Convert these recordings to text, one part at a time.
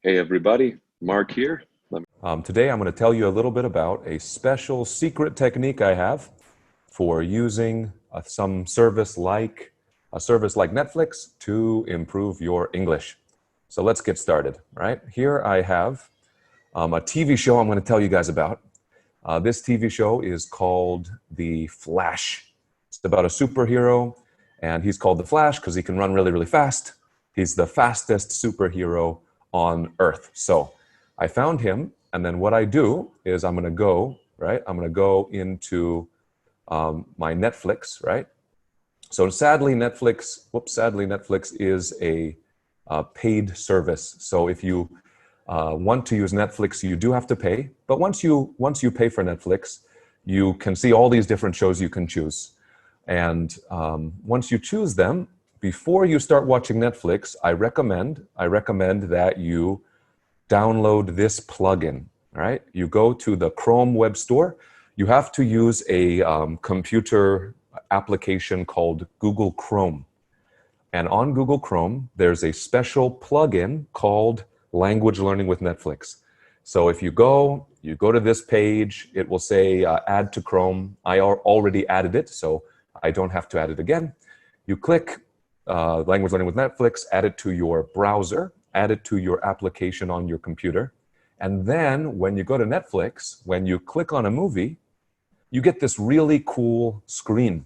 Hey everybody, Mark here. Today I'm going to tell you a little bit about a special secret technique I have for using some service like Netflix to improve your English. So let's get started, right? Here I have a TV show I'm going to tell you guys about. This TV show is called The Flash. It's about a superhero, and he's called The Flash because he can run really, really fast. He's the fastest superhero on Earth. So I found him, and then what I do is I'm going to go into my Netflix, right? So sadly, Netflix is a paid service. So if you want to use Netflix, you do have to pay. But once you pay for Netflix, you can see all these different shows you can choose. And once you choose them, before you start watching Netflix, I recommend that you download this plugin. All right, you go to the Chrome web store. You have to use a computer application called Google Chrome. And on Google Chrome, there's a special plugin called Language Learning with Netflix. So if you go to this page, it will say add to Chrome. I already added it, so I don't have to add it again. You click Language Learning with Netflix, add it to your browser, add it to your application on your computer. And then when you go to Netflix, when you click on a movie, you get this really cool screen.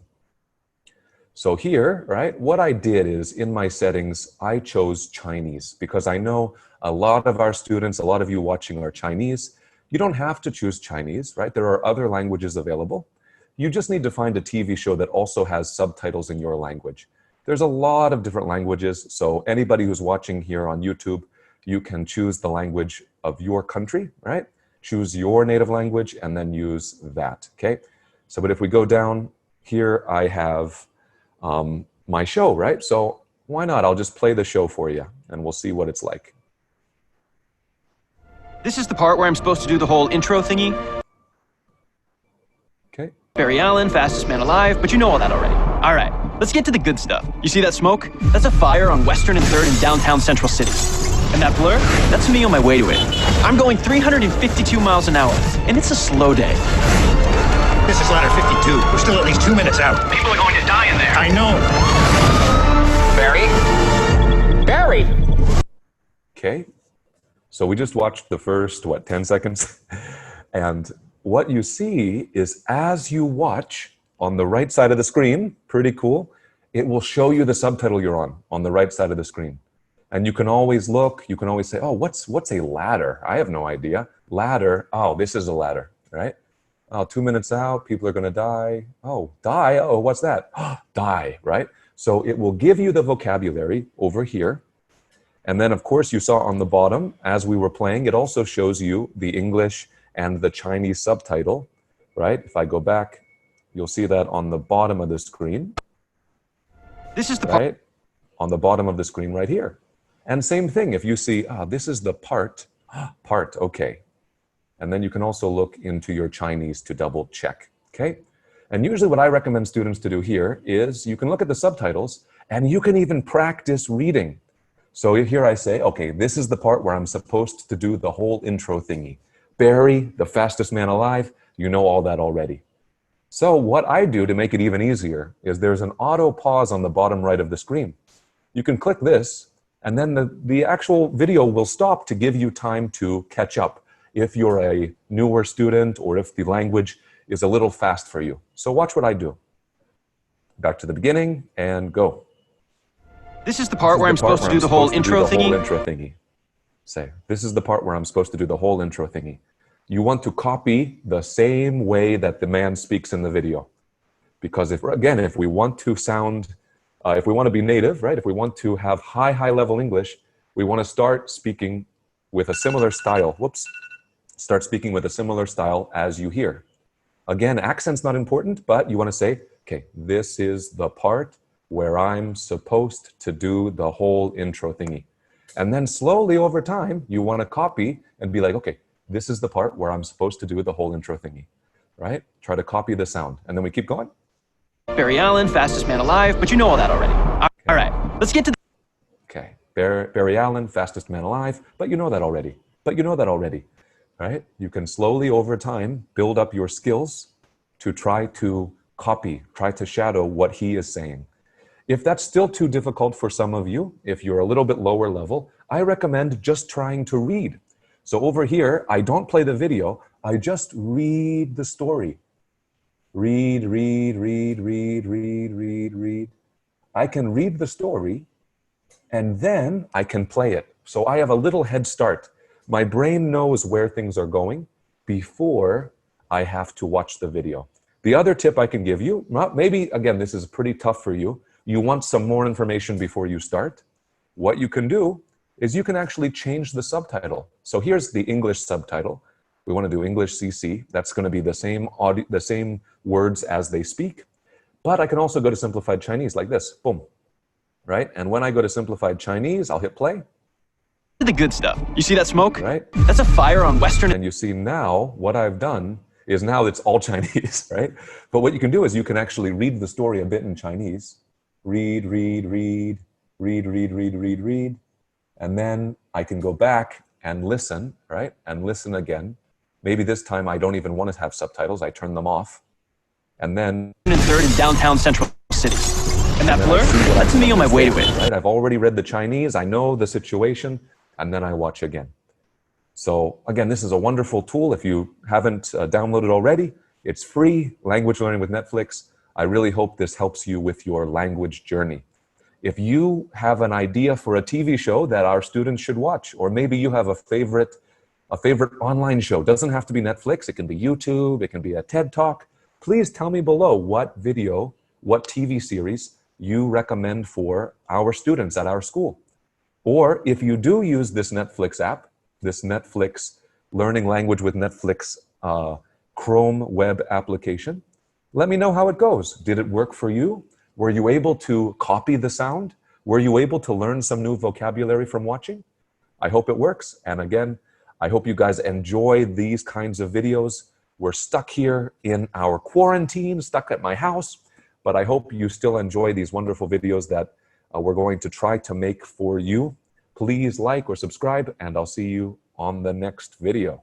So here, right, what I did is in my settings, I chose Chinese because I know a lot of our students, a lot of you watching are Chinese. You don't have to choose Chinese, right? There are other languages available. You just need to find a TV show that also has subtitles in your language. There's a lot of different languages, so anybody who's watching here on YouTube, you can choose the language of your country, right? Choose your native language and then use that, okay? So, but if we go down here, I have my show, right? So why not? I'll just play the show for you and we'll see what it's like. This is the part where I'm supposed to do the whole intro thingy. Okay. Barry Allen, fastest man alive, but you know all that already. All right, let's get to the good stuff. You see that smoke? That's a fire on Western and 3rd in downtown Central City. And that blur? That's me on my way to it. I'm going 352 miles an hour, and it's a slow day. This is ladder 52. We're still at least 2 minutes out. People are going to die in there. I know. Barry? Okay. So we just watched the first, 10 seconds? And what you see is as you watch on the right side of the screen, pretty cool, it will show you the subtitle you're on the right side of the screen. And you can always look, you can always say, oh, what's a ladder? I have no idea. Ladder, oh, this is a ladder, right? Oh, 2 minutes out, people are gonna die. Oh, die, oh, what's that? Oh, die, right? So it will give you the vocabulary over here. And then of course you saw on the bottom, as we were playing, it also shows you the English and the Chinese subtitle, right? If I go back, you'll see that on the bottom of the screen. This is the right? On the bottom of the screen right here. And same thing, if you see, this is the part, okay. And then you can also look into your Chinese to double check, okay? And usually what I recommend students to do here is you can look at the subtitles and you can even practice reading. So here I say, okay, this is the part where I'm supposed to do the whole intro thingy. Barry, the fastest man alive, you know all that already. So what I do to make it even easier is there's an auto pause on the bottom right of the screen. You can click this and then the actual video will stop to give you time to catch up if you're a newer student or if the language is a little fast for you. So watch what I do. Back to the beginning and go. This is the part where I'm supposed to do the whole intro thingy. Say, this is the part where I'm supposed to do the whole intro thingy. You want to copy the same way that the man speaks in the video. Because if we want to sound, if we want to be native, right? If we want to have high level English, we want to start speaking with a similar style. Start speaking with a similar style as you hear. Again, accent's not important, but you want to say, okay, this is the part where I'm supposed to do the whole intro thingy. And then slowly over time, you want to copy and be like, okay, this is the part where I'm supposed to do the whole intro thingy, right? Try to copy the sound. And then we keep going. Barry Allen, fastest man alive, but you know all that already. All right, let's get to Okay. Barry Allen, fastest man alive, but you know that already. Right? You can slowly over time build up your skills to try to copy, try to shadow what he is saying. If that's still too difficult for some of you, if you're a little bit lower level, I recommend just trying to read. So over here, I don't play the video, I just read the story. Read. I can read the story and then I can play it. So I have a little head start. My brain knows where things are going before I have to watch the video. The other tip I can give you, maybe again, this is pretty tough for you. You want some more information before you start. What you can do is you can actually change the subtitle. So here's the English subtitle. We want to do English CC. That's going to be the same audio, the same words as they speak. But I can also go to Simplified Chinese like this, boom, right? And when I go to Simplified Chinese, I'll hit play. The good stuff. You see that smoke? Right. That's a fire on Western. And you see now what I've done is now it's all Chinese, right? But what you can do is you can actually read the story a bit in Chinese. Read. And then I can go back and listen, right? And listen again. Maybe this time I don't even want to have subtitles. I turn them off. And then... and third in downtown Central City. And that blur, that's me on my way to it. Right? I've already read the Chinese. I know the situation. And then I watch again. So again, this is a wonderful tool. If you haven't downloaded already, it's free, language learning with Netflix. I really hope this helps you with your language journey. If you have an idea for a TV show that our students should watch, or maybe you have a favorite online show, it doesn't have to be Netflix, it can be YouTube, it can be a TED Talk, please tell me below what video, what TV series you recommend for our students at our school. Or if you do use this Netflix app, this Netflix Learning Language with Netflix Chrome web application, let me know how it goes. Did it work for you? Were you able to copy the sound? Were you able to learn some new vocabulary from watching? I hope it works. And again, I hope you guys enjoy these kinds of videos. We're stuck here in our quarantine, stuck at my house, but I hope you still enjoy these wonderful videos that we're going to try to make for you. Please like or subscribe, and I'll see you on the next video.